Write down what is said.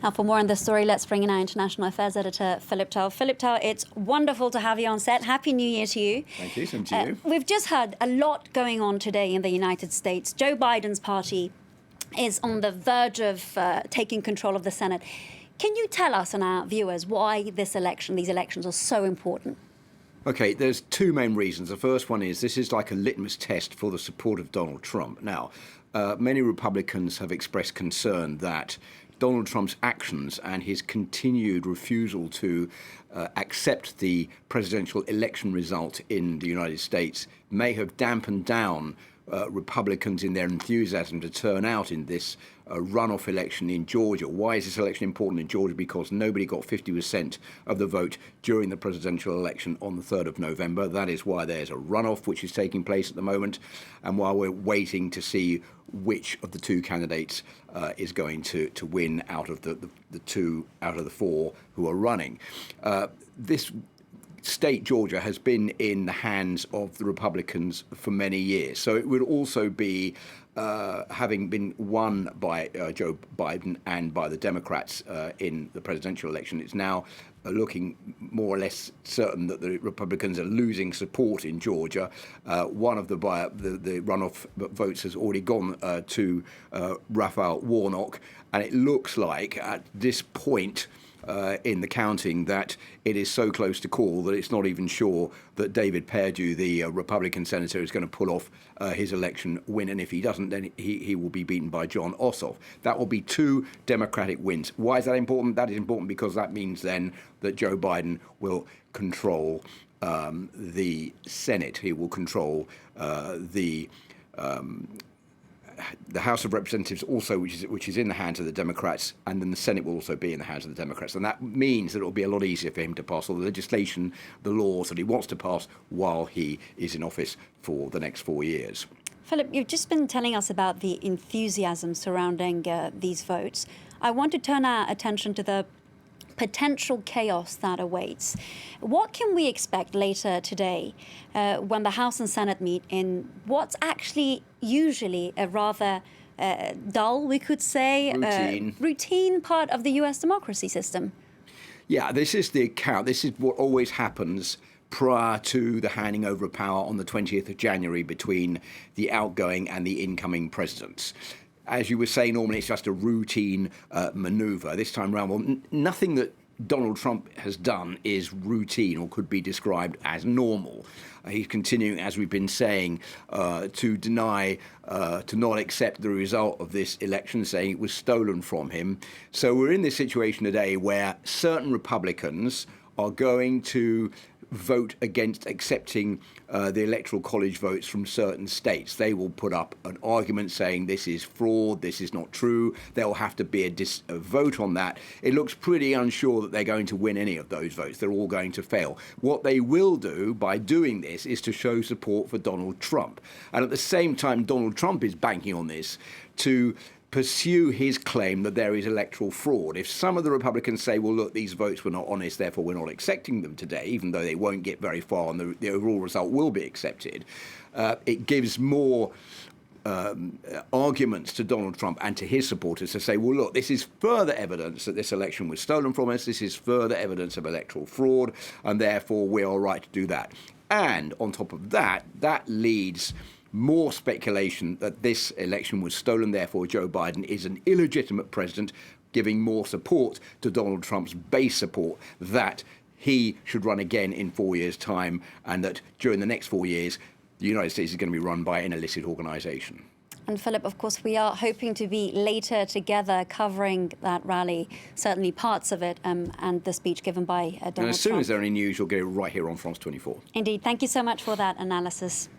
Now, for more on this story, let's bring in our international affairs editor, Philip Turle. Philip Turle, it's wonderful to have you on set. Happy New Year to you. Thank you, same to you. We've just heard a lot going on today in the United States. Joe Biden's party is on the verge of taking control of the Senate. Can you tell us and our viewers why these elections are so important? Okay, there's two main reasons. The first one is this is like a litmus test for the support of Donald Trump. Now, many Republicans have expressed concern that Donald Trump's actions and his continued refusal to accept the presidential election result in the United States may have dampened down Republicans in their enthusiasm to turn out in this runoff election in Georgia. Why is this election important in Georgia? Because nobody got 50% of the vote during the presidential election on the 3rd of November. That is why there's a runoff which is taking place at the moment, and while we're waiting to see which of the two candidates is going to win out of the two out of the four who are running. This state, Georgia, has been in the hands of the Republicans for many years. So it would also be, having been won by Joe Biden and by the Democrats in the presidential election, it's now looking more or less certain that the Republicans are losing support in Georgia. One of the runoff votes has already gone to Raphael, Warnock, and it looks like at this point in the counting that it is so close to call that it's not even sure that David Perdue, the Republican senator, is going to pull off his election win. And if he doesn't, then he will be beaten by Jon Ossoff. That will be two Democratic wins. Why is that important? That is important because that means then that Joe Biden will control the Senate. He will control the House of Representatives also, which is in the hands of the Democrats, and then the Senate will also be in the hands of the Democrats. And that means that it will be a lot easier for him to pass all the legislation, the laws that he wants to pass while he is in office for the next 4 years. Philip, you've just been telling us about the enthusiasm surrounding these votes. I want to turn our attention to the potential chaos that awaits. What can we expect later today when the House and Senate meet in what's actually usually a rather dull, we could say, routine part of the US democracy system? Yeah, this is the account. This is what always happens prior to the handing over of power on the 20th of January between the outgoing and the incoming presidents. As you were saying, normally it's just a routine maneuver. This time around, well, nothing that Donald Trump has done is routine or could be described as normal. He's continuing, as we've been saying, to deny, to not accept the result of this election, saying it was stolen from him. So we're in this situation today where certain Republicans are going to vote against accepting the Electoral College votes from certain states. They will put up an argument saying this is fraud, this is not true. There will have to be a vote on that. It looks pretty unsure that they're going to win any of those votes. They're all going to fail. What they will do by doing this is to show support for Donald Trump. And at the same time, Donald Trump is banking on this to pursue his claim that there is electoral fraud. If some of the Republicans say, well, look, these votes were not honest, therefore we're not accepting them today, even though they won't get very far and the overall result will be accepted, it gives more arguments to Donald Trump and to his supporters to say, well, look, this is further evidence that this election was stolen from us. This is further evidence of electoral fraud, and therefore we're all right to do that. And on top of that, that leads more speculation that this election was stolen, therefore Joe Biden is an illegitimate president, giving more support to Donald Trump's base support that he should run again in 4 years' time, and that during the next 4 years, the United States is going to be run by an illicit organization. And Philip, of course, we are hoping to be later together covering that rally, certainly parts of it, and the speech given by Donald Trump. And as soon as there are any news, you'll get it right here on France 24. Indeed. Thank you so much for that analysis.